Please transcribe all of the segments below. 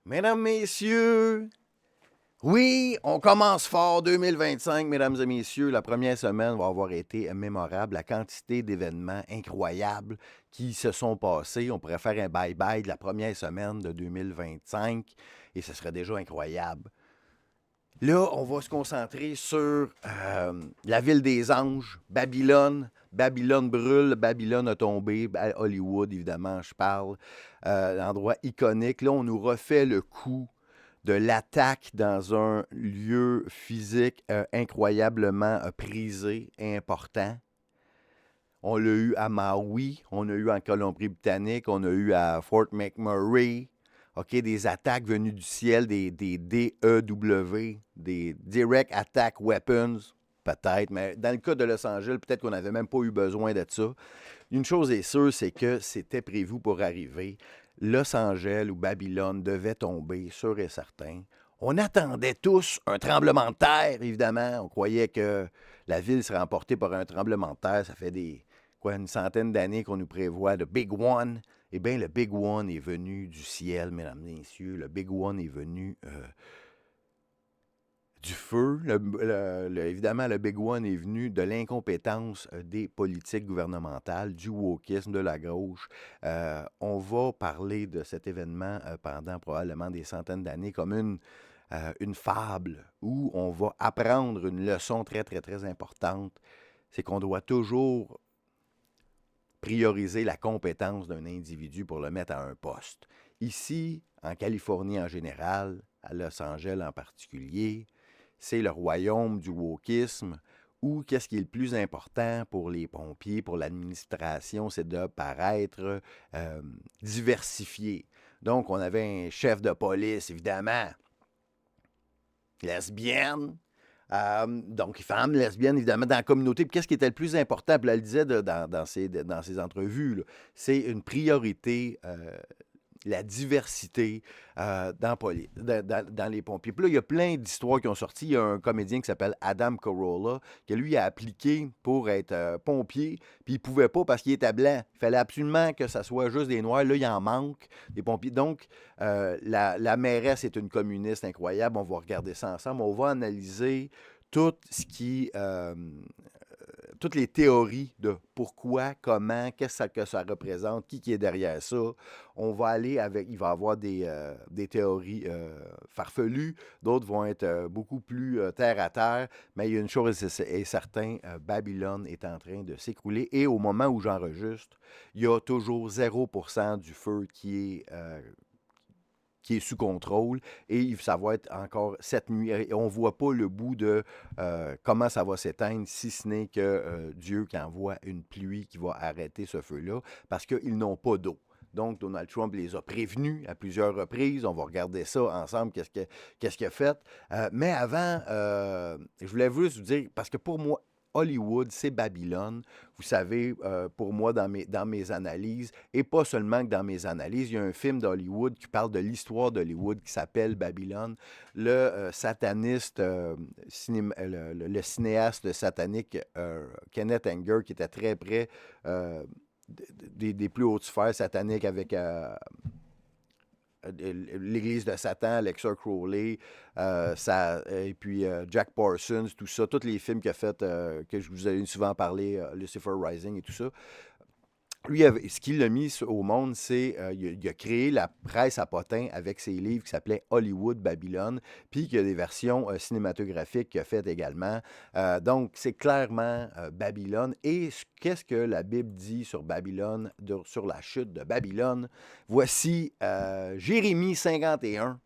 Mesdames, messieurs, oui, on commence fort 2025, mesdames et messieurs. La première semaine va avoir été mémorable. La quantité d'événements incroyables qui se sont passés. On pourrait faire un bye-bye de la première semaine de 2025 et ce serait déjà incroyable. Là, on va se concentrer sur la ville des anges, Babylone. Babylone brûle, Babylone a tombé, Hollywood, évidemment, je parle. L'endroit iconique. Là, on nous refait le coup de l'attaque dans un lieu physique incroyablement prisé et important. On l'a eu à Maui, on a eu en Colombie-Britannique, on a eu à Fort McMurray. OK, des attaques venues du ciel, des DEW, des Direct Attack Weapons, peut-être, mais dans le cas de Los Angeles, peut-être qu'on n'avait même pas eu besoin de ça. Une chose est sûre, c'est que c'était prévu pour arriver. Los Angeles ou Babylone devait tomber, sûr et certain. On attendait tous un tremblement de terre, évidemment. On croyait que la ville serait emportée par un tremblement de terre. Ça fait une centaine d'années qu'on nous prévoit le Big One. Eh bien, le Big One est venu du ciel, mesdames et messieurs. Le Big One est venu du feu. Évidemment, le Big One est venu de l'incompétence des politiques gouvernementales, du wokisme, de la gauche. On va parler de cet événement pendant probablement des centaines d'années comme une fable où on va apprendre une leçon très, très, très importante. C'est qu'on doit toujours prioriser la compétence d'un individu pour le mettre à un poste. Ici, en Californie en général, à Los Angeles en particulier, c'est le royaume du wokisme où qu'est-ce qui est le plus important pour les pompiers, pour l'administration, c'est de paraître diversifié. Donc, on avait un chef de police, évidemment, lesbienne. Donc, femme, lesbienne, évidemment, dans la communauté. Puis, qu'est-ce qui était le plus important? Puis, elle le disait dans ses entrevues, là, c'est une priorité la diversité dans les pompiers. Puis là, il y a plein d'histoires qui ont sorti. Il y a un comédien qui s'appelle Adam Carolla, qui lui a appliqué pour être pompier, puis il pouvait pas parce qu'il était blanc. Il fallait absolument que ça soit juste des noirs. Là, il en manque des pompiers. Donc, la mairesse est une communiste incroyable. On va regarder ça ensemble. On va analyser tout ce qui toutes les théories de pourquoi, comment, qu'est-ce que ça représente, qui est derrière ça. On va aller avec, il va y avoir des théories farfelues, d'autres vont être beaucoup plus terre à terre, mais il y a une chose est certaine, Babylone est en train de s'écrouler et au moment où j'enregistre, il y a toujours 0% du feu qui est sous contrôle et ça va être encore cette nuit. Et on ne voit pas le bout de comment ça va s'éteindre, si ce n'est que Dieu qui envoie une pluie qui va arrêter ce feu-là parce qu'ils n'ont pas d'eau. Donc, Donald Trump les a prévenus à plusieurs reprises. On va regarder ça ensemble, qu'est-ce qu'il a fait. Mais avant, je voulais juste vous dire, parce que pour moi, Hollywood, c'est Babylone. Vous savez, pour moi, dans mes analyses, et pas seulement que dans mes analyses, il y a un film d'Hollywood qui parle de l'histoire d'Hollywood qui s'appelle Babylone. Le sataniste, le cinéaste satanique Kenneth Anger, qui était très près des plus hautes sphères sataniques avec l'Église de Satan, Alexa Crowley, et puis Jack Parsons, tout ça, tous les films qu'il a fait, que je vous ai souvent parlé, Lucifer Rising et tout ça. Lui, ce qu'il a mis au monde, c'est il a créé la presse à potins avec ses livres qui s'appelaient Hollywood Babylone, puis qu'il y a des versions cinématographiques qu'il a faites également. Donc, c'est clairement Babylone. Et qu'est-ce que la Bible dit sur Babylone, sur la chute de Babylone? Voici Jérémie 51.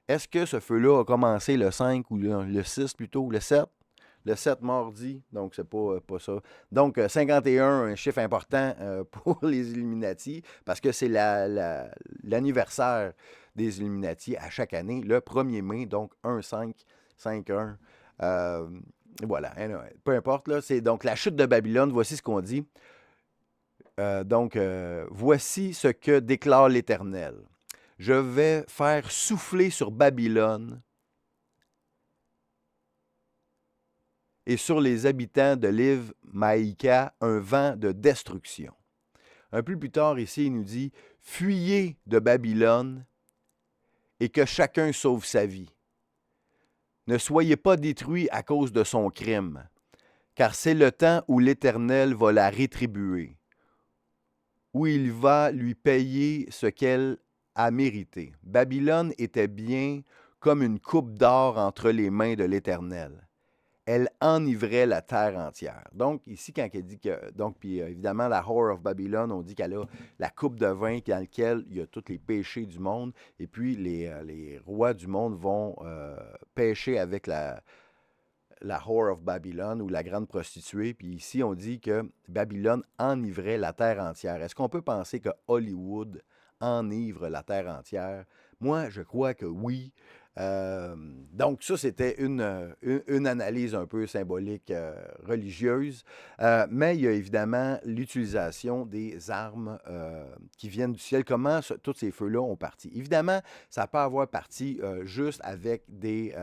Est-ce que ce feu-là a commencé le 5 ou le 6 plutôt, le 7? Le 7 mardi, donc c'est pas ça. Donc 51, un chiffre important pour les Illuminati, parce que c'est l'anniversaire des Illuminati à chaque année, le 1er mai, donc 1-5, 5-1. Euh, voilà, anyway, peu importe, là, c'est donc la chute de Babylone, voici ce qu'on dit. Voici ce que déclare l'Éternel. Je vais faire souffler sur Babylone et sur les habitants de l'île Maïka un vent de destruction. Un peu plus tard ici, il nous dit, fuyez de Babylone et que chacun sauve sa vie. Ne soyez pas détruits à cause de son crime, car c'est le temps où l'Éternel va la rétribuer, où il va lui payer ce qu'elle a mérité. Babylone était bien comme une coupe d'or entre les mains de l'Éternel. Elle enivrait la terre entière. Donc, ici, quand elle dit que... Donc, puis évidemment, la Whore of Babylon, on dit qu'elle a la coupe de vin dans laquelle il y a tous les péchés du monde. Et puis, les rois du monde vont pécher avec la Whore of Babylon ou la grande prostituée. Puis ici, on dit que Babylone enivrait la terre entière. Est-ce qu'on peut penser que Hollywood enivre la terre entière? Moi, je crois que oui. Donc, ça, c'était une analyse un peu symbolique religieuse. Mais il y a évidemment l'utilisation des armes qui viennent du ciel. Comment tous ces feux-là ont parti? Évidemment, ça peut avoir parti juste avec des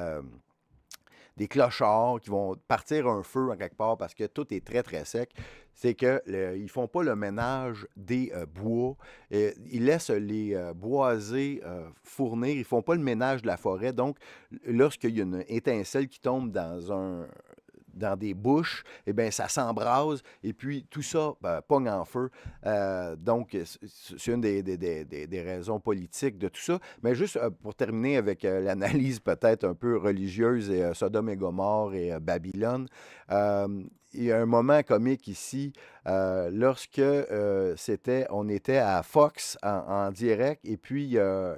clochards qui vont partir un feu en quelque part parce que tout est très, très sec. C'est qu'ils ne font pas le ménage des bois. Ils laissent les boisés fournir. Ils ne font pas le ménage de la forêt. Donc, lorsqu'il y a une étincelle qui tombe dans des bouches, eh bien, ça s'embrase et puis tout ça pogne en feu. Donc, c'est une des raisons politiques de tout ça. Mais juste pour terminer avec l'analyse peut-être un peu religieuse et Sodome et Gomorrhe et Babylone, il y a un moment comique ici, lorsque on était à Fox en direct, et puis il y a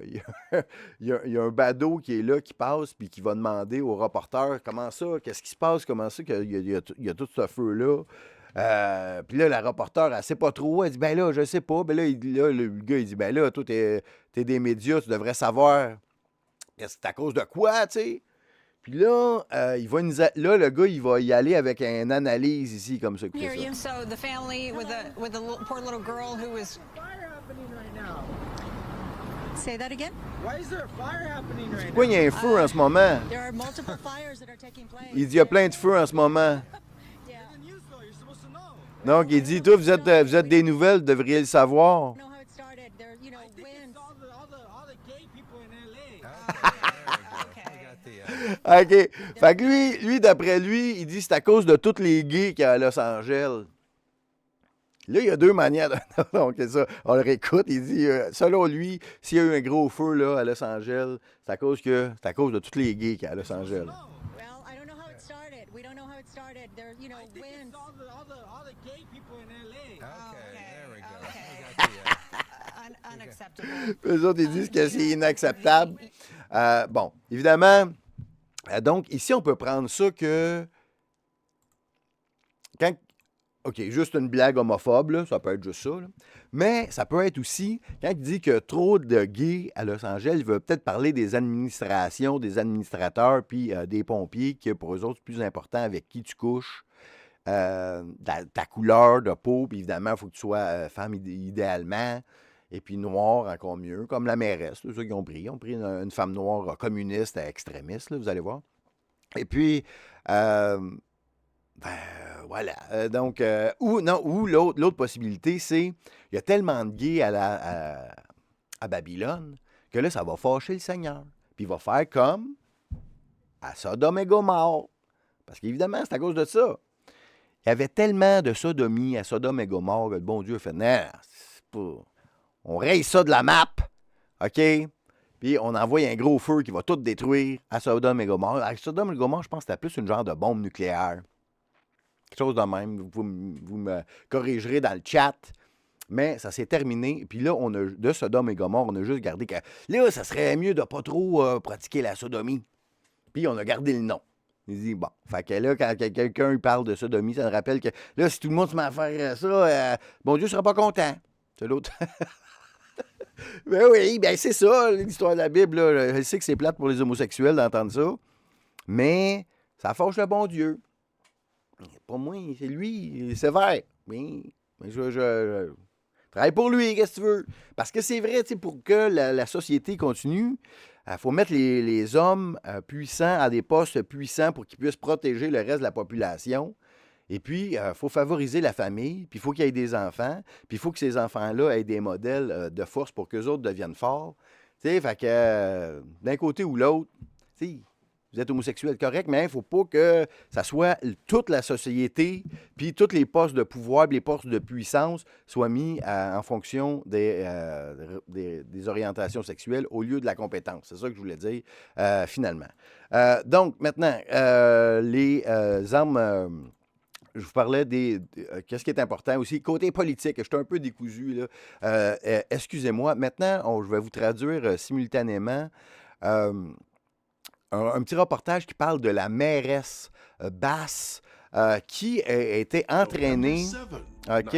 un badaud qui est là, qui passe, puis qui va demander au reporter comment ça, qu'est-ce qui se passe, comment ça, qu'il y a tout ce feu-là. Puis là, la reporter, elle sait pas trop. Elle dit, ben là, je sais pas. Ben là, le gars, il dit, ben là, toi, t'es des médias, tu devrais savoir. C'est à cause de quoi, tu sais? Puis là, là, le gars, il va y aller avec une analyse ici, comme ça. Hear you. So the family with the poor little girl who was. Fire happening right now. Say that again. Why is there a fire happening right Pourquoi il y a un feu en ce moment? There are multiple fires that are taking place. Il dit, il y a plein de feux en ce moment. Yeah. now? The news though, you're supposed to know. Donc, il dit, toi, vous êtes des nouvelles, vous devriez le savoir. Know how it started. There, you know, I think winds. it's all the gay people in LA. Okay. OK. Fait que lui, d'après lui, il dit c'est à cause de tous les gays qu'il y a à Los Angeles. Là, il y a deux manières de... Donc, c'est ça. On le réécoute. Il dit, selon lui, s'il y a eu un gros feu là, à Los Angeles, c'est à cause de tous les gays qu'il y a à Los Angeles. Well, I don't know how it started. We don't know how it started. There, you know, I think winds. it's all the gay people in LA. There we go. Okay. Unacceptable. Eux autres, ils disent que c'est inacceptable. Bon, évidemment, donc, ici, on peut prendre ça que... OK, juste une blague homophobe, là, ça peut être juste ça. Là. Mais ça peut être aussi, quand il dit que trop de gays à Los Angeles, il veut peut-être parler des administrations, des administrateurs, puis des pompiers, qui pour eux autres, c'est plus important avec qui tu couches, ta couleur de peau, puis évidemment, il faut que tu sois femme idéalement, et puis noire encore mieux, comme la mairesse, là, ceux qui ont pris. Ils ont pris une femme noire communiste, extrémiste, là, vous allez voir. Et puis... voilà. Donc, ou l'autre possibilité, c'est il y a tellement de gays à Babylone que là, ça va fâcher le Seigneur. Puis il va faire comme à Sodome et Gomorrhe. Parce qu'évidemment, c'est à cause de ça. Il y avait tellement de sodomie à Sodome et Gomorrhe que le bon Dieu a fait, non, c'est pas... on raye ça de la map, OK? Puis on envoie un gros feu qui va tout détruire à Sodome et Gomorrhe. À Sodome et Gomorrhe, je pense que c'était plus une genre de bombe nucléaire. Quelque chose de même. Vous me corrigerez dans le chat. Mais ça s'est terminé. Puis là, de Sodome et Gomorrhe, on a juste gardé que là, ça serait mieux de pas trop pratiquer la sodomie. Puis on a gardé le nom. Il dit, bon. Fait que là, quand quelqu'un lui parle de sodomie, ça me rappelle que là, si tout le monde se met à faire ça, bon Dieu ne sera pas content. C'est l'autre. Ben oui, ben c'est ça, l'histoire de la Bible. Là. Je sais que c'est plate pour les homosexuels d'entendre ça. Mais ça fâche le bon Dieu. Pas moi, c'est lui, il est sévère. Oui, mais je travaille pour lui, qu'est-ce que tu veux? Parce que c'est vrai, pour que la société continue, il faut mettre les hommes puissants à des postes puissants pour qu'ils puissent protéger le reste de la population. Et puis, il faut favoriser la famille, puis il faut qu'il y ait des enfants, puis il faut que ces enfants-là aient des modèles de force pour qu'eux autres deviennent forts. Tu sais, fait que d'un côté ou l'autre, tu sais, vous êtes homosexuel, correct, mais il ne faut pas que ça soit toute la société, puis tous les postes de pouvoir, puis les postes de puissance soient mis en fonction des orientations sexuelles au lieu de la compétence. C'est ça que je voulais dire, finalement. Donc, maintenant, les armes... je vous parlais qu'est-ce qui est important aussi. Côté politique, je suis un peu décousu, là. Excusez-moi. Maintenant, je vais vous traduire simultanément euh, un petit reportage qui parle de la mairesse Bass qui a été entraînée. OK?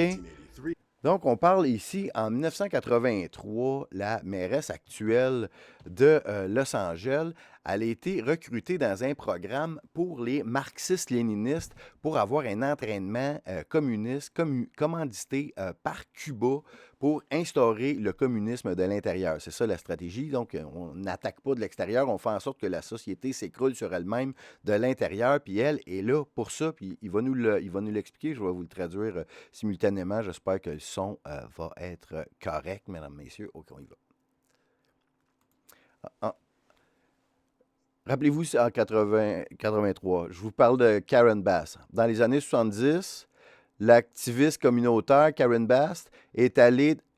Donc, on parle ici, en 1983, la mairesse actuelle de Los Angeles, elle a été recrutée dans un programme pour les marxistes-léninistes pour avoir un entraînement communiste commandité par Cuba pour instaurer le communisme de l'intérieur. C'est ça la stratégie. Donc, on n'attaque pas de l'extérieur, on fait en sorte que la société s'écroule sur elle-même de l'intérieur, puis elle est là pour ça, puis il va nous l'expliquer, je vais vous le traduire simultanément. J'espère que le son va être correct, mesdames, messieurs. OK, on y va. Ah, rappelez-vous, c'est en 83. Je vous parle de Karen Bass. Dans les années 70, l'activiste communautaire Karen Bass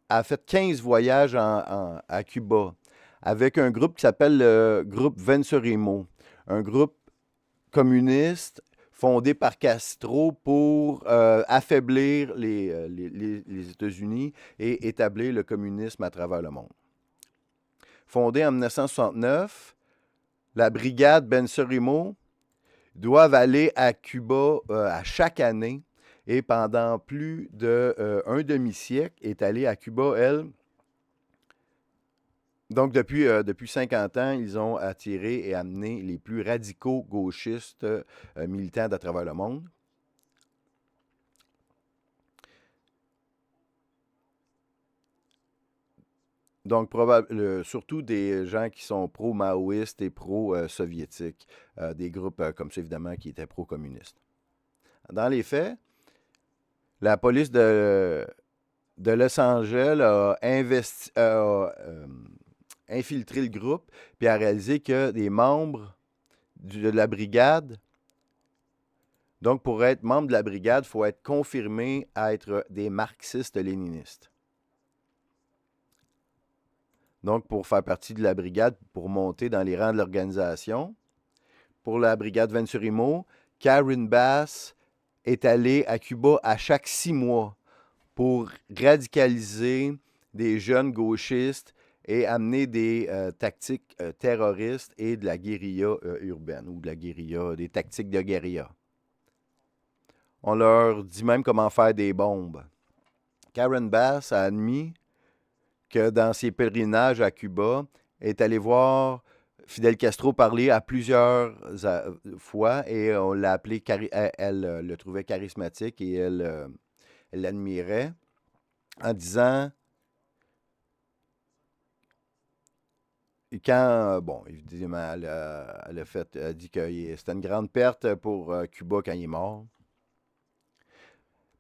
a fait 15 voyages à Cuba avec un groupe qui s'appelle le groupe Vencerimo, un groupe communiste fondé par Castro pour affaiblir les États-Unis et établir le communisme à travers le monde. Fondée en 1969, la brigade Vencerimo doivent aller à Cuba à chaque année et pendant plus d'un demi-siècle est allée à Cuba, elle. Donc, depuis 50 ans, ils ont attiré et amené les plus radicaux gauchistes militants d'à travers le monde. Donc, surtout des gens qui sont pro-maoïstes et pro-soviétiques, des groupes comme ça, évidemment, qui étaient pro-communistes. Dans les faits, la police de Los Angeles a infiltré le groupe puis a réalisé que des membres de la brigade, donc pour être membre de la brigade, il faut être confirmé à être des marxistes-léninistes. Donc, pour faire partie de la brigade, pour monter dans les rangs de l'organisation, pour la brigade Vencerimo, Karen Bass est allée à Cuba à chaque 6 mois pour radicaliser des jeunes gauchistes et amener des tactiques terroristes et de la guérilla urbaine ou de la guérilla, des tactiques de guérilla. On leur dit même comment faire des bombes. Karen Bass a admis que dans ses pèlerinages à Cuba, est allé voir Fidel Castro parler à plusieurs fois et on l'a appelé, elle le trouvait charismatique et elle l'admirait en disant, bon, évidemment, elle a dit que c'était une grande perte pour Cuba quand il est mort.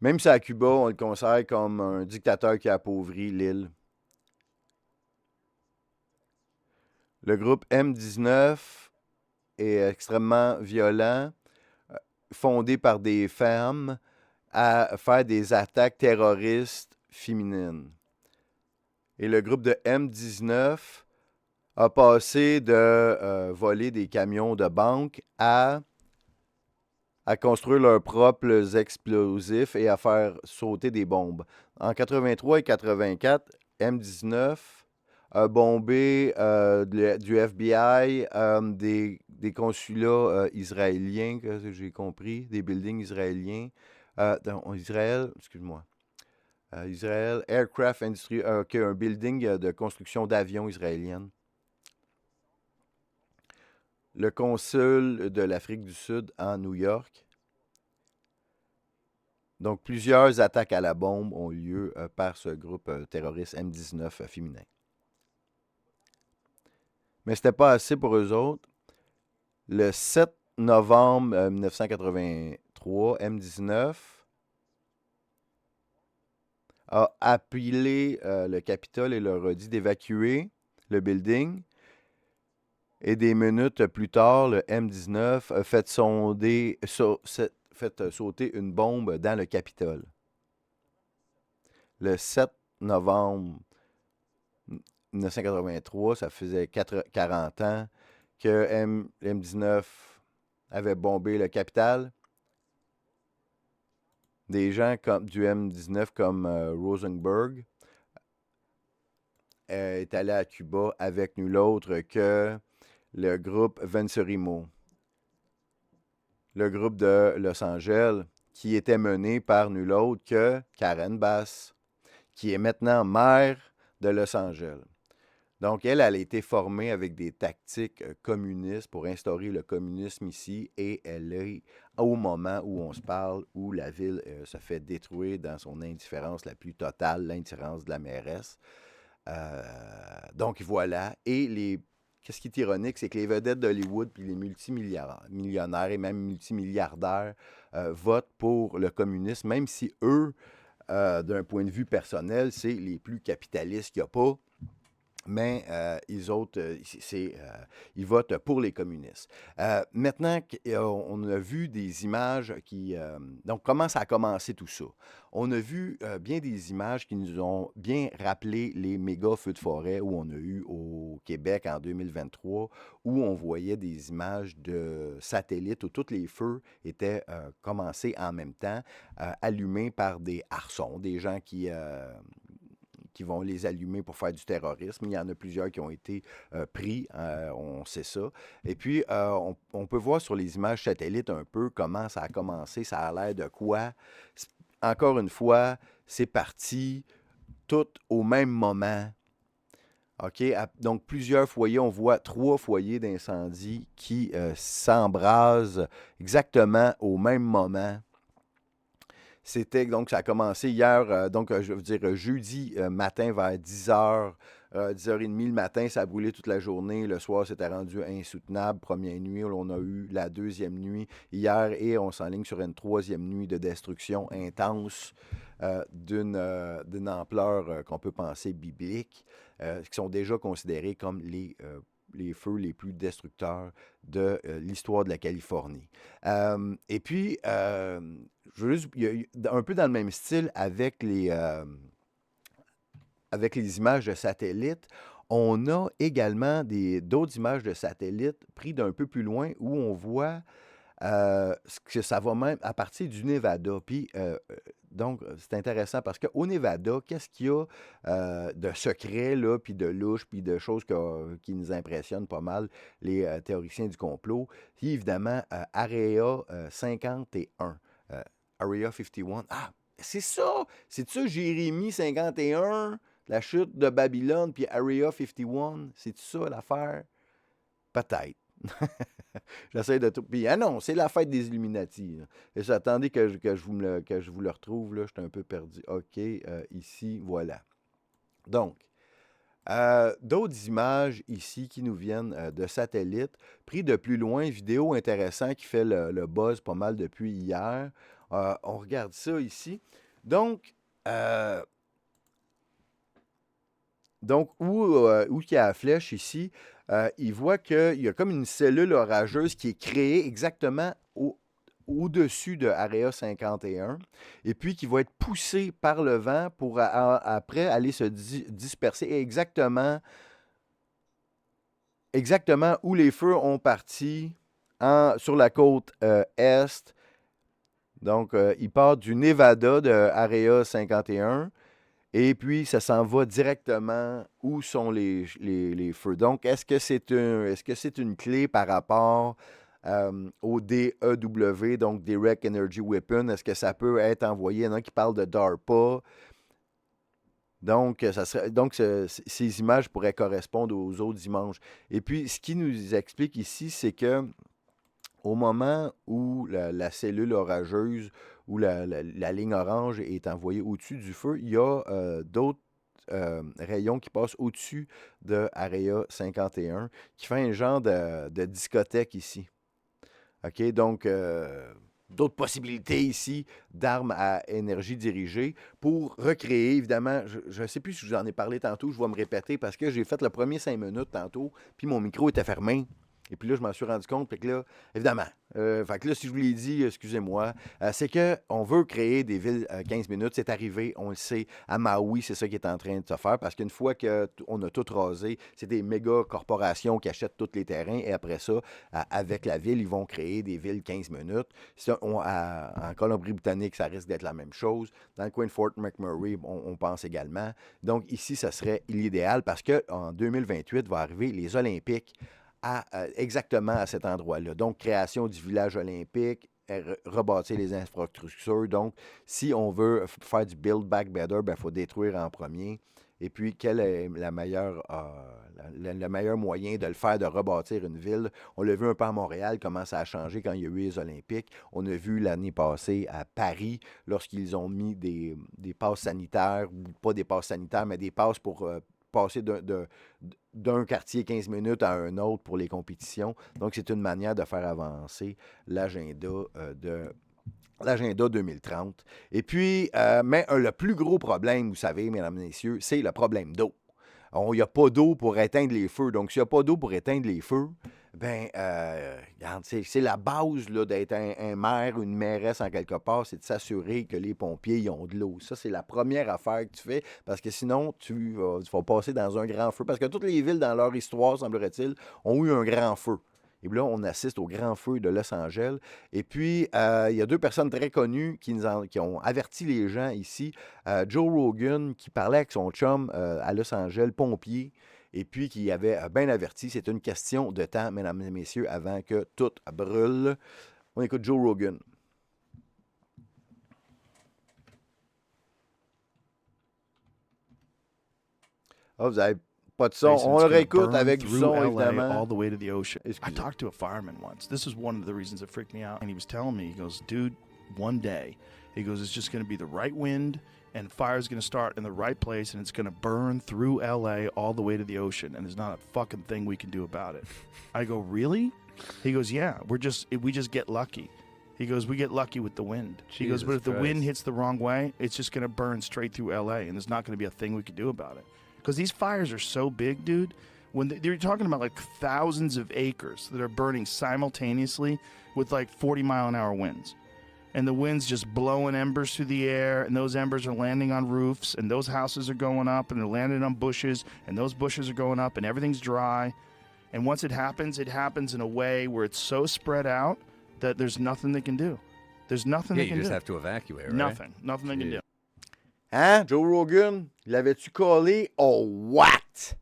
Même si à Cuba, on le considère comme un dictateur qui a appauvri l'île. Le groupe M19 est extrêmement violent, fondé par des femmes, à faire des attaques terroristes féminines. Et le groupe de M19 a passé de voler des camions de banque à construire leurs propres explosifs et à faire sauter des bombes. En 83 et 84, M19 a bombé du FBI, des consulats israéliens, que j'ai compris, des buildings israéliens. Dans Israël, excuse-moi. Israël Aircraft Industry, un building de construction d'avions israéliennes. Le consul de l'Afrique du Sud en New York. Donc, plusieurs attaques à la bombe ont lieu par ce groupe terroriste M19 féminin. Mais ce n'était pas assez pour eux autres. Le 7 novembre 1983, M19 a appelé le Capitole et leur a dit d'évacuer le building. Et des minutes plus tard, le M19 a fait sauter une bombe dans le Capitole. Le 7 novembre 1983, ça faisait 40 ans que M19 avait bombé le Capitole. Des gens du M19 comme Rosenberg est allé à Cuba avec nul autre que le groupe Vencerimo, le groupe de Los Angeles, qui était mené par nul autre que Karen Bass, qui est maintenant maire de Los Angeles. Donc, elle a été formée avec des tactiques communistes pour instaurer le communisme ici, et elle est au moment où on se parle, où la ville se fait détruire dans son indifférence la plus totale, l'indifférence de la mairesse. Donc, voilà. Et qu'est-ce qui est ironique, c'est que les vedettes d'Hollywood puis les multimillionnaires et même multimilliardaires votent pour le communisme, même si eux, d'un point de vue personnel, c'est les plus capitalistes qu'il n'y a pas. Mais ils votent pour les communistes. Maintenant, on a vu des images qui... donc, comment ça a commencé tout ça? On a vu bien des images qui nous ont bien rappelé les méga feux de forêt où on a eu au Québec en 2023, où on voyait des images de satellites où tous les feux étaient commencés en même temps, allumés par des arçons, des gens qui vont les allumer pour faire du terrorisme. Il y en a plusieurs qui ont été pris, on sait ça. Et puis, on peut voir sur les images satellites un peu comment ça a commencé, ça a l'air de quoi. Encore une fois, c'est parti tout au même moment. OK? Donc, plusieurs foyers, on voit 3 foyers d'incendie qui s'embrasent exactement au même moment. Donc, ça a commencé hier, je veux dire, jeudi matin vers 10h, 10h30 le matin, ça a brûlé toute la journée. Le soir, c'était rendu insoutenable. Première nuit, on a eu la deuxième nuit hier et on s'enligne sur une troisième nuit de destruction intense d'une ampleur qu'on peut penser biblique, qui sont déjà considérés comme les feux les plus destructeurs de l'histoire de la Californie. Et puis, je veux juste, il y a un peu dans le même style avec les images de satellites. On a également d'autres images de satellites prises d'un peu plus loin où on voit que ça va même à partir du Nevada. Puis, donc, c'est intéressant parce qu'au Nevada, qu'est-ce qu'il y a de secret, là, puis de louche, puis de choses qui nous impressionnent pas mal, les théoriciens du complot? Puis, évidemment, Area 51. Area 51. Ah, c'est ça! C'est ça, Jérémie 51, la chute de Babylone, puis Area 51? C'est ça l'affaire? Peut-être. J'essaie de tout. Puis, ah non, c'est la fête des Illuminati. Là. Et j'attendais que je vous le retrouve. Là, j'étais un peu perdu. OK, ici, voilà. Donc, d'autres images ici qui nous viennent de satellites, pris de plus loin, vidéo intéressant qui fait le buzz pas mal depuis hier. On regarde ça ici. Donc, où il y a la flèche ici, il voit qu'il y a comme une cellule orageuse qui est créée exactement au-dessus de Area 51 et puis qui va être poussée par le vent pour après aller se disperser exactement où les feux ont parti sur la côte est. Donc, il part du Nevada de Area 51. Et puis, ça s'en va directement où sont les feux. Donc, est-ce que c'est une clé par rapport au DEW, donc Direct Energy Weapon? Est-ce que ça peut être envoyé? Il y en a qui parlent de DARPA. Donc, ces images pourraient correspondre aux autres images. Et puis, ce qui nous explique ici, c'est que au moment où la cellule orageuse ou la ligne orange est envoyée au-dessus du feu, il y a d'autres rayons qui passent au-dessus de Area 51 qui fait un genre de discothèque ici. OK, donc d'autres possibilités ici d'armes à énergie dirigée pour recréer, évidemment, je ne sais plus si je vous en ai parlé tantôt, je vais me répéter parce que j'ai fait le premier 5 minutes tantôt, puis mon micro était fermé. Et puis là, je m'en suis rendu compte. Fait que là, évidemment, fait que là, si je vous l'ai dit, excusez-moi, c'est qu'on veut créer des villes 15 minutes. C'est arrivé, on le sait, à Maui, c'est ça qui est en train de se faire. Parce qu'une fois qu'on a tout rasé, c'est des méga corporations qui achètent tous les terrains. Et après ça, avec la ville, ils vont créer des villes 15 minutes. En Colombie-Britannique, ça risque d'être la même chose. Dans le coin de Fort McMurray, on pense également. Donc ici, ça serait l'idéal parce qu'en 2028 va arriver les Olympiques exactement à cet endroit-là. Donc, création du village olympique, rebâtir les infrastructures. Donc, si on veut faire du Build Back Better, il faut détruire en premier. Et puis, quel est le meilleur moyen de le faire, de rebâtir une ville? On l'a vu un peu à Montréal, comment ça a changé quand il y a eu les Olympiques. On a vu l'année passée à Paris, lorsqu'ils ont mis des passes sanitaires, ou pas des passes sanitaires, mais des passes pour passer d'un quartier 15 minutes à un autre pour les compétitions. Donc, c'est une manière de faire avancer l'agenda l'agenda 2030. Et puis, mais le plus gros problème, vous savez, mesdames et messieurs, c'est le problème d'eau. Il n'y a pas d'eau pour éteindre les feux. Donc, s'il n'y a pas d'eau pour éteindre les feux, regarde, c'est la base là, d'être un maire ou une mairesse en quelque part, c'est de s'assurer que les pompiers ils ont de l'eau. Ça, c'est la première affaire que tu fais, parce que sinon, tu vas passer dans un grand feu. Parce que toutes les villes, dans leur histoire, semblerait-il, ont eu un grand feu. Et puis là, on assiste au grand feu de Los Angeles. Et puis, il y a deux personnes très connues qui ont averti les gens ici. Joe Rogan, qui parlait avec son chum à Los Angeles, pompier, et puis qui avait bien averti. C'est une question de temps, mesdames et messieurs, avant que tout brûle. On écoute Joe Rogan. Ah, vous avez pas de son. On le réécoute avec du son, évidemment. All the way to the ocean. I Excusez. talked to a fireman once. This is one of the reasons that freaked me out. And he was telling me, he goes, dude, one day, he goes, it's just going to be the right wind and fire's going to start in the right place and it's going to burn through LA all the way to the ocean. And there's not a fucking thing we can do about it. I go, really? He goes, yeah, we just get lucky. He goes, we get lucky with the wind. He goes, but if the wind hits the wrong way, it's just going to burn straight through LA and there's not going to be a thing we can do about it. Because these fires are so big, dude. When they're talking about like thousands of acres that are burning simultaneously with like 40-mile-an-hour winds. And the wind's just blowing embers through the air, and those embers are landing on roofs, and those houses are going up, and they're landing on bushes, and those bushes are going up, and everything's dry. And once it happens in a way where it's so spread out that there's nothing they can do. There's nothing they can do. You just have to evacuate, right? Nothing they can do. Hein, Joe Rogan? L'avais-tu collé? Oh, what?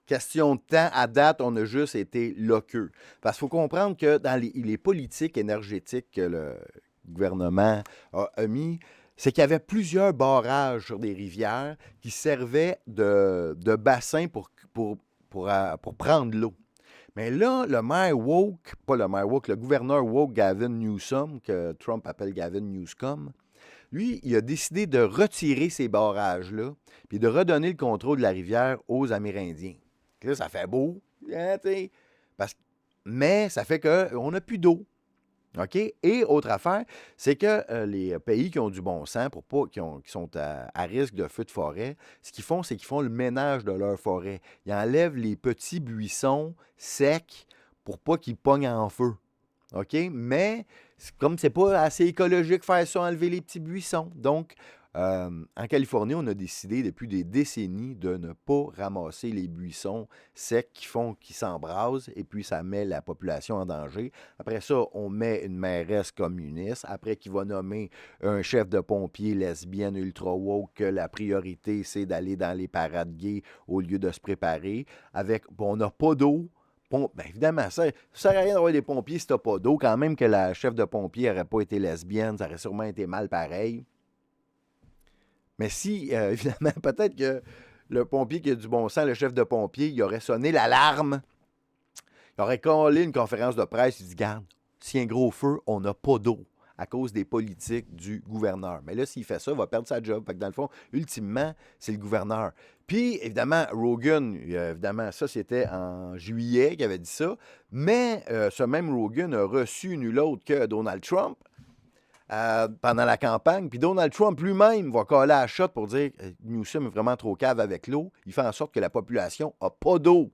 Question de temps, à date, on a juste été loqueux. Parce qu'il faut comprendre que dans les politiques énergétiques que le gouvernement a mis, c'est qu'il y avait plusieurs barrages sur des rivières qui servaient de bassin pour prendre l'eau. Mais là, le maire woke, pas le maire woke, le gouverneur woke, Gavin Newsom, que Trump appelle Gavin Newscom, lui, il a décidé de retirer ces barrages-là puis de redonner le contrôle de la rivière aux Amérindiens. Là, ça fait beau, hein, mais ça fait qu'on n'a plus d'eau. OK? Et autre affaire, c'est que les pays qui ont du bon sens, qui sont à risque de feu de forêt, ce qu'ils font, c'est qu'ils font le ménage de leur forêt. Ils enlèvent les petits buissons secs pour pas qu'ils pognent en feu. OK? Mais comme c'est pas assez écologique faire ça, enlever les petits buissons. Donc, en Californie, on a décidé depuis des décennies de ne pas ramasser les buissons secs qui s'embrasent et puis ça met la population en danger. Après ça, on met une mairesse communiste, après qui va nommer un chef de pompiers lesbienne ultra woke que la priorité, c'est d'aller dans les parades gays au lieu de se préparer. On n'a pas d'eau. Bien évidemment, ça ne sert à rien d'avoir des pompiers si tu n'as pas d'eau. Quand même que la chef de pompier n'aurait pas été lesbienne, ça aurait sûrement été mal pareil. Mais si, évidemment, peut-être que le pompier qui a du bon sens, le chef de pompier, il aurait sonné l'alarme. Il aurait collé une conférence de presse. Il dit, garde, s'il y a un gros feu, on n'a pas d'eau à cause des politiques du gouverneur. Mais là, s'il fait ça, il va perdre sa job. Fait que dans le fond, ultimement, c'est le gouverneur. Puis, évidemment, Rogan, évidemment, ça, c'était en juillet qu'il avait dit ça. Mais ce même Rogan a reçu nul autre que Donald Trump pendant la campagne. Puis Donald Trump lui-même va coller à la shot pour dire Newsom est vraiment trop cave avec l'eau. Il fait en sorte que la population n'a pas d'eau.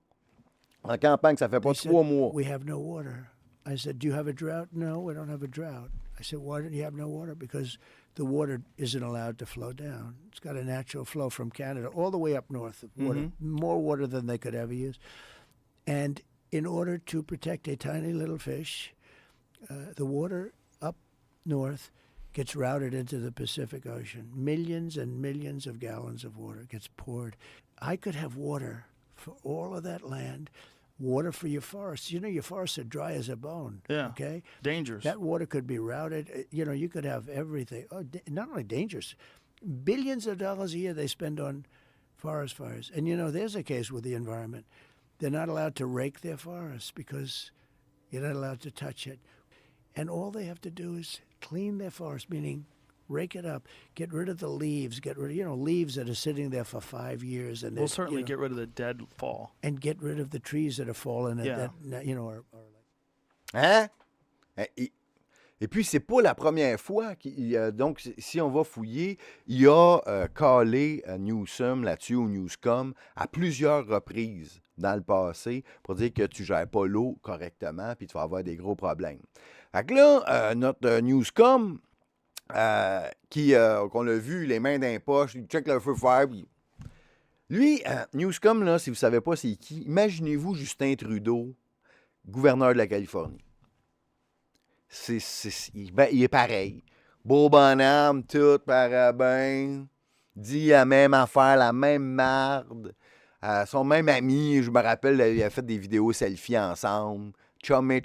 En campagne, ça fait pas He said, 3 mois. We have no water. I said, do you have a drought? No, we don't have a drought. I said, why do you have no water? Because the water isn't allowed to flow down. It's got a natural flow from Canada all the way up north. Water, more water than they could ever use. And in order to protect a tiny little fish, the water up north gets routed into the Pacific Ocean. Millions and millions of gallons of water gets poured. I could have water for all of that land, water for your forests. You know, your forests are dry as a bone. Yeah. Okay? Dangerous. That water could be routed. You know, you could have everything. Oh, not only dangerous, billions of dollars a year they spend on forest fires. And, you know, there's a case with the environment. They're not allowed to rake their forests because you're not allowed to touch it. And all they have to do is clean their forest, meaning rake it up, get rid of the leaves, get rid of, leaves that are sitting there for 5 years. And We'll certainly get rid of the dead fall. And get rid of the trees that have fallen Yeah. that, are Hein? Et puis, c'est pas la première fois. Donc, si on va fouiller, il a calé Newsom là-dessus, ou Newscom, à plusieurs reprises dans le passé pour dire que tu gères pas l'eau correctement puis tu vas avoir des gros problèmes. Fait que là, notre Newscom, qu'on l'a vu, les mains dans les poches, il check le feu faire. Puis... Lui, Newscom, là, si vous savez pas c'est qui, imaginez-vous Justin Trudeau, gouverneur de la Californie. Il est pareil. Beau bonhomme, tout parabène. Dit la même affaire, la même marde. Son même ami, je me rappelle, il a fait des vidéos selfie ensemble. Chumé.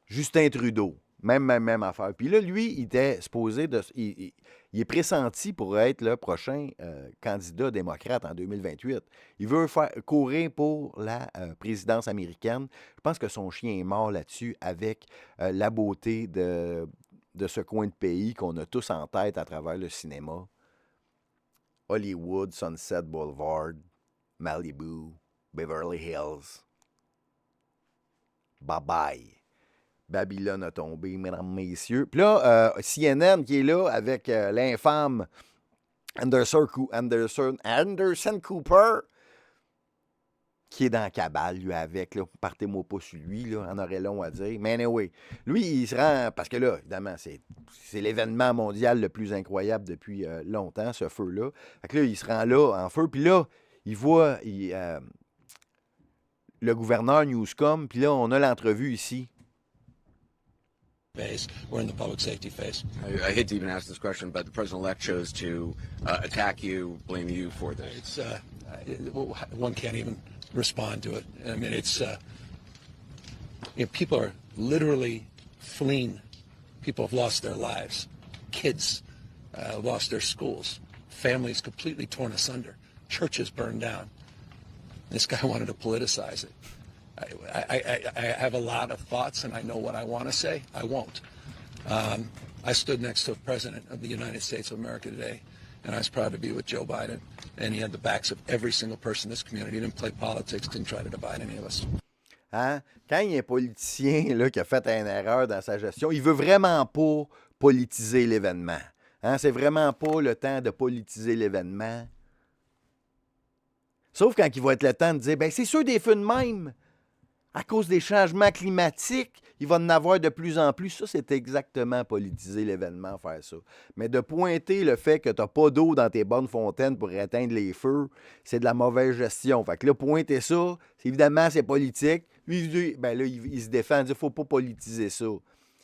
Justin Trudeau. Même affaire. Puis là, lui, il était supposé de. Il est pressenti pour être le prochain candidat démocrate en 2028. Il veut courir pour la présidence américaine. Je pense que son chien est mort là-dessus avec la beauté de ce coin de pays qu'on a tous en tête à travers le cinéma. Hollywood, Sunset Boulevard, Malibu, Beverly Hills. Bye-bye. Babylone a tombé, mesdames, messieurs. Puis là, CNN qui est là avec l'infâme Anderson Cooper, qui est dans la cabale, lui, avec. Là, partez-moi pas sur lui, là, en aurait long à dire. Mais anyway, lui, il se rend... Parce que là, évidemment, c'est l'événement mondial le plus incroyable depuis longtemps, ce feu-là. Fait que là, il se rend là, en feu. Puis là, il voit le gouverneur Newscom. Puis là, on a l'entrevue ici. Phase. We're in the public safety phase. I hate to even ask this question, but the president-elect chose to attack you, blame you for this. It's one can't even respond to it. I mean, it's people are literally fleeing. People have lost their lives. Kids lost their schools. Families completely torn asunder. Churches burned down. This guy wanted to politicize it. I have a lot of thoughts, and I know what I want to say. I won't. I stood next to the President of the United States of America today, and I was proud to be with Joe Biden. And he had the backs of every single person in this community. He didn't play politics, didn't try to divide any of us. Hein? Quand il y a un politicien là, qui a fait une erreur dans sa gestion, il veut vraiment pas politiser l'événement. Hein? C'est vraiment pas le temps de politiser l'événement. Sauf quand il va être le temps de dire, ben c'est sûr des feux de même. À cause des changements climatiques, il va en avoir de plus en plus. Ça, c'est exactement politiser l'événement, faire ça. Mais de pointer le fait que tu n'as pas d'eau dans tes bonnes fontaines pour éteindre les feux, c'est de la mauvaise gestion. Fait que là, pointer ça, évidemment, c'est politique. Lui, il se défend, il dit, faut pas politiser ça.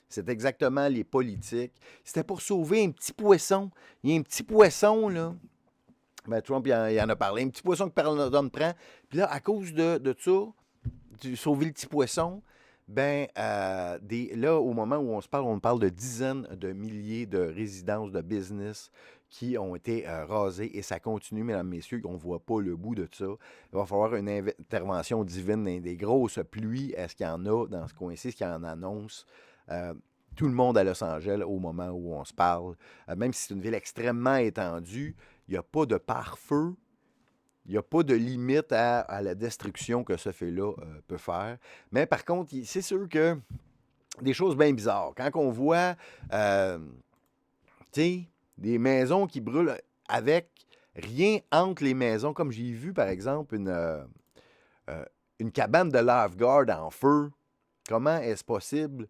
C'est exactement les politiques. C'était pour sauver un petit poisson. Il y a un petit poisson, là. Ben, Trump, il en a parlé. Un petit poisson que personne prend. Puis là, à cause de ça, sauver le petit poisson, là, au moment où on parle de dizaines de milliers de résidences de business qui ont été rasées et ça continue, mesdames, messieurs, on ne voit pas le bout de ça. Il va falloir une intervention divine dans des grosses pluies. Est-ce qu'il y en a dans ce coin-ci? Est-ce qu'il y en annonce? Tout le monde à Los Angeles au moment où on se parle. Même si c'est une ville extrêmement étendue, il n'y a pas de pare-feu. Il n'y a pas de limite à la destruction que ce fait-là peut faire. Mais par contre, c'est sûr que des choses bien bizarres. Quand on voit, tu sais, des maisons qui brûlent avec rien entre les maisons, comme j'ai vu, par exemple, une cabane de lifeguard en feu. Comment est-ce possible?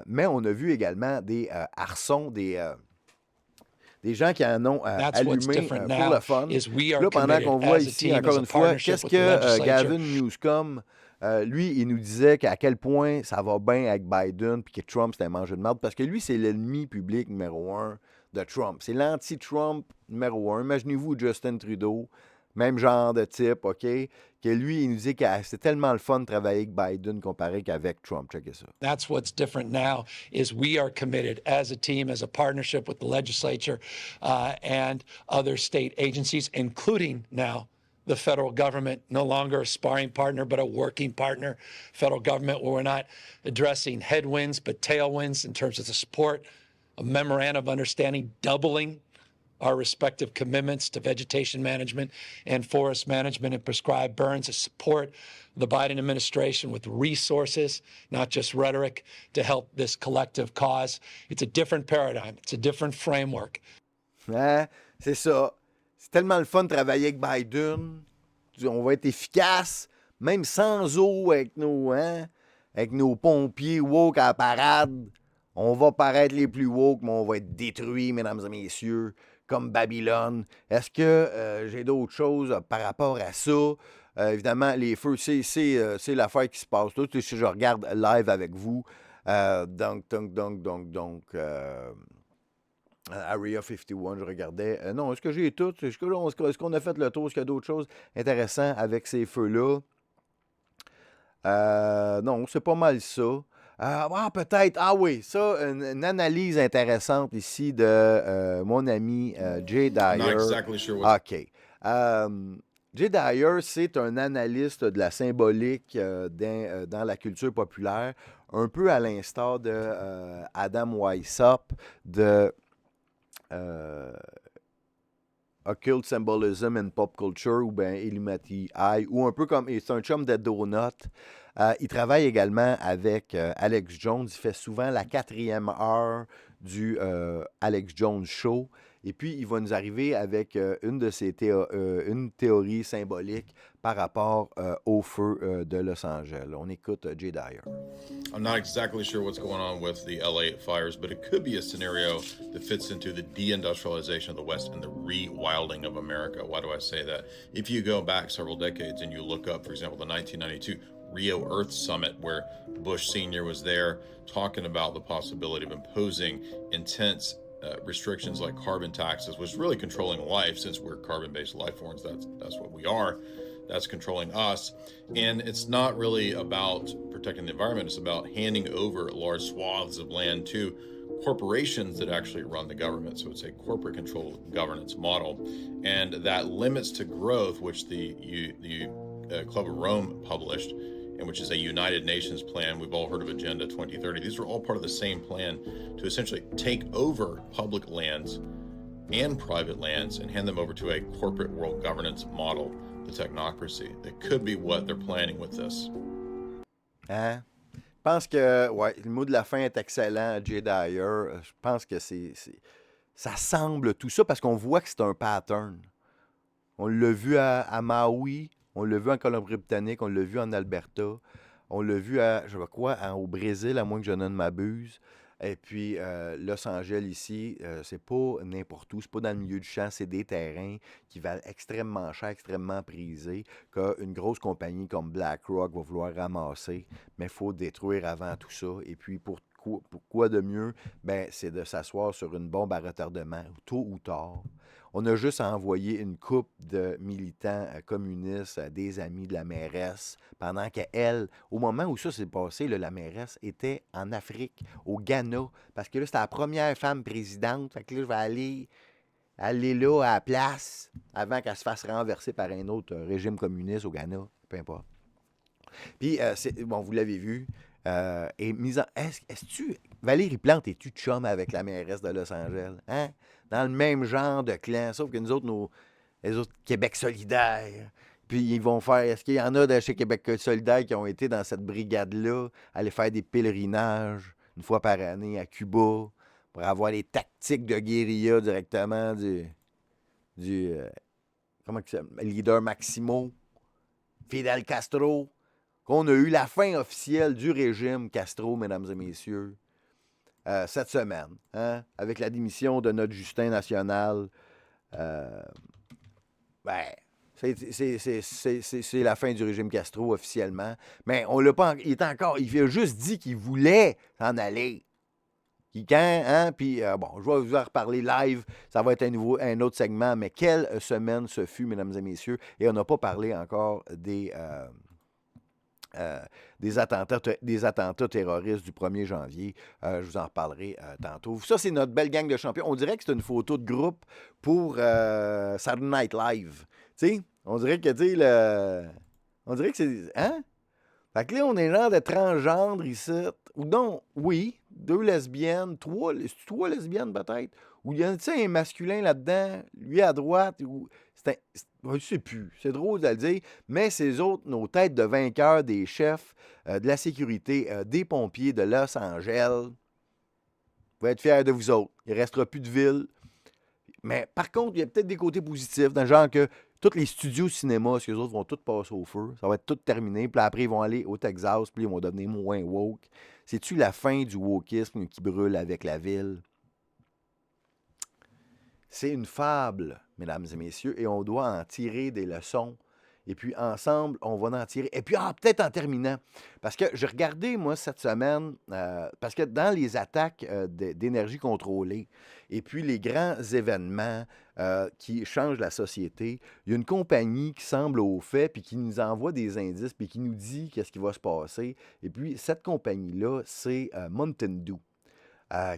Mais on a vu également des arçons, des gens qui en ont allumé pour le fun. Là, pendant qu'on voit ici, encore une fois, qu'est-ce que Gavin Newsom, lui, il nous disait qu'à quel point ça va bien avec Biden puis que Trump, c'était un manger de marde, parce que lui, c'est l'ennemi public numéro 1 de Trump. C'est l'anti-Trump numéro 1. Imaginez-vous Justin Trudeau, même genre de type, OK? Que lui, il nous dit que c'est tellement le fun de travailler avec Biden comparé qu'avec Trump. Checkez ça. That's what's different now is we are committed as a team, as a partnership with the legislature and other state agencies, including now the federal government, no longer a sparring partner, but a working partner. Federal government where we're not addressing headwinds, but tailwinds in terms of the support, a memorandum of understanding doubling our respective commitments to vegetation management and forest management and prescribed burns to support the Biden administration with resources, not just rhetoric, to help this collective cause. It's a different paradigm. It's a different framework. Hein? C'est ça. C'est tellement le fun de travailler avec Biden. On va être efficace, même sans eau, avec nos pompiers woke à la parade. On va paraître les plus woke, mais on va être détruits, mesdames et messieurs, comme Babylone. Est-ce que j'ai d'autres choses par rapport à ça? Évidemment, les feux, c'est l'affaire qui se passe. Tout si je regarde live avec vous. Donc, Area 51, je regardais. Non, est-ce que j'ai tout? Est-ce qu'on a fait le tour? Est-ce qu'il y a d'autres choses intéressantes avec ces feux-là? Non, c'est pas mal ça. Peut-être. Ah oui, ça, une analyse intéressante ici de mon ami Jay Dyer. Not exactly sure what... OK. Jay Dyer, c'est un analyste de la symbolique dans la culture populaire, un peu à l'instar de Adam Weishaupt de Occult Symbolism in Pop Culture ou bien Illuminati Eye, ou un peu comme, c'est un chum de Donut. Il travaille également avec Alex Jones. Il fait souvent la 4e heure du Alex Jones Show. Et puis, il va nous arriver avec une théorie symbolique par rapport au feu de Los Angeles. On écoute Jay Dyer. I'm not exactly sure what's going on with the LA fires, but it could be a scenario that fits into the deindustrialization of the West and the rewilding of America. Why do I say that? If you go back several decades and you look up, for example, the 1992 Rio Earth Summit, where Bush Sr. was there talking about the possibility of imposing intense restrictions like carbon taxes, which is really controlling life, since we're carbon-based life forms. That's what we are. That's controlling us. And it's not really about protecting the environment. It's about handing over large swaths of land to corporations that actually run the government. So it's a corporate controlled governance model. And that limits to growth, which the Club of Rome published, and which is a United Nations plan. We've all heard of Agenda 2030. These are all part of the same plan to essentially take over public lands and private lands and hand them over to a corporate world governance model, the technocracy. That could be what they're planning with this. Hein? Je pense que le mot de la fin est excellent, Jay Dyer. Je pense que ça semble tout ça parce qu'on voit que c'est un pattern. On l'a vu à Maui, on l'a vu en Colombie-Britannique, on l'a vu en Alberta, on l'a vu au Brésil, à moins que je ne m'abuse. Et puis, Los Angeles ici, c'est pas n'importe où, c'est pas dans le milieu du champ, c'est des terrains qui valent extrêmement cher, extrêmement prisés, qu'une grosse compagnie comme BlackRock va vouloir ramasser, mais il faut détruire avant tout ça. Et puis, pour quoi de mieux? Ben, c'est de s'asseoir sur une bombe à retardement, tôt ou tard. On a juste à envoyer une couple de militants communistes, des amis de la mairesse, pendant qu'elle, au moment où ça s'est passé, là, la mairesse était en Afrique, au Ghana, parce que là, c'était la première femme présidente. Fait que là, je vais aller là à la place avant qu'elle se fasse renverser par un autre régime communiste au Ghana, peu importe. Puis, vous l'avez vu, Valérie Plante, es-tu chum avec la mairesse de Los Angeles? Hein? Dans le même genre de clan, sauf que nous autres, les autres Québec solidaire, Puis ils vont faire. Est-ce qu'il y en a de chez Québec solidaire qui ont été dans cette brigade-là, aller faire des pèlerinages une fois par année à Cuba pour avoir les tactiques de guérilla directement du comment que c'est, leader Maximo, Fidel Castro, qu'on a eu la fin officielle du régime Castro, mesdames et messieurs, cette semaine, hein, avec la démission de notre Justin national. Ben, c'est la fin du régime Castro officiellement. Mais on l'a pas. Il a juste dit qu'il voulait s'en aller. Hein? Puis, bon, je vais vous en reparler live. Ça va être un autre segment. Mais quelle semaine ce fut, mesdames et messieurs. Et on n'a pas parlé encore des attentats terroristes du 1er janvier. Je vous en reparlerai tantôt. Ça, c'est notre belle gang de champions. On dirait que c'est une photo de groupe pour Saturday Night Live. Tu sais, on dirait que, tu sais, on dirait que c'est... Hein? Fait que là, on est genre de transgendre ici. Ou non, oui, 2 lesbiennes, 3 lesbiennes peut-être. Ou il y a un masculin là-dedans, lui à droite. Je ne sais plus, c'est drôle de le dire. Mais ces autres, nos têtes de vainqueurs, des chefs, de la sécurité, des pompiers de Los Angeles, vous pouvez être fiers de vous autres. Il ne restera plus de ville. Mais par contre, il y a peut-être des côtés positifs, dans le genre que tous les studios cinéma, ces autres vont tous passer au feu. Ça va être tout terminé. Puis après, ils vont aller au Texas, puis ils vont devenir moins woke. C'est-tu la fin du wokisme qui brûle avec la ville? C'est une fable, mesdames et messieurs, et on doit en tirer des leçons. Et puis, ensemble, on va en tirer. Et puis, peut-être en terminant, parce que j'ai regardé, moi, cette semaine, parce que dans les attaques d'énergie contrôlée, et puis les grands événements qui changent la société, il y a une compagnie qui semble au fait, puis qui nous envoie des indices, puis qui nous dit qu'est-ce qui va se passer. Et puis, cette compagnie-là, c'est Mountain Dew,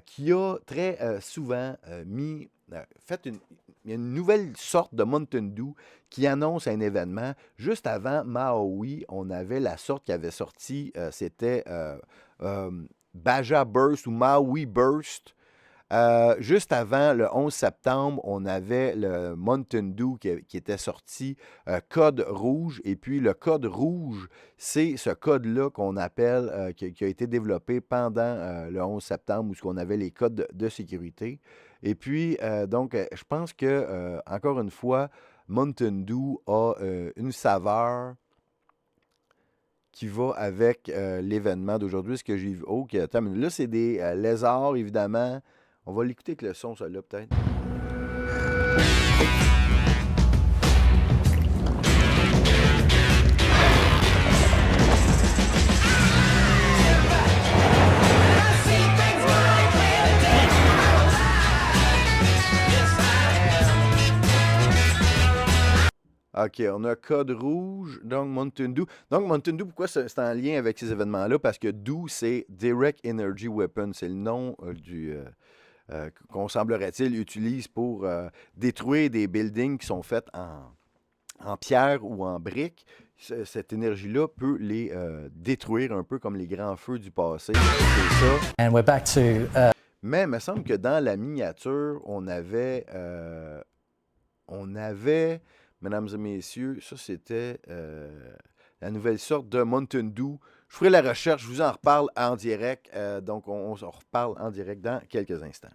qui a très souvent il y a une nouvelle sorte de Mountain Dew qui annonce un événement. Juste avant Maui, on avait la sorte qui avait sorti, c'était Baja Burst ou Maui Burst. Juste avant, le 11 septembre, on avait le Mountain Dew qui était sorti, code rouge. Et puis, le code rouge, c'est ce code-là qu'on appelle, qui a été développé pendant le 11 septembre, où on avait les codes de sécurité. Et puis, donc, je pense que, encore une fois, Mountain Dew a une saveur qui va avec l'événement d'aujourd'hui. Ce que j'ai vu. OK, attends, là, c'est des lézards, évidemment. On va l'écouter avec le son, ça là, peut-être. OK, on a code rouge, donc Mountain Dew. Donc, Mountain Dew, pourquoi c'est en lien avec ces événements-là? Parce que Dew, c'est Direct Energy Weapon. C'est le nom qu'on semblerait-il utilise pour détruire des buildings qui sont faits en pierre ou en briques. Cette énergie-là peut les détruire un peu comme les grands feux du passé. C'est ça. And we're back to, Mais il me semble que dans la miniature, on avait, mesdames et messieurs, ça c'était la nouvelle sorte de Mountain Dew. Je ferai la recherche, je vous en reparle en direct. Donc, on se reparle en direct dans quelques instants.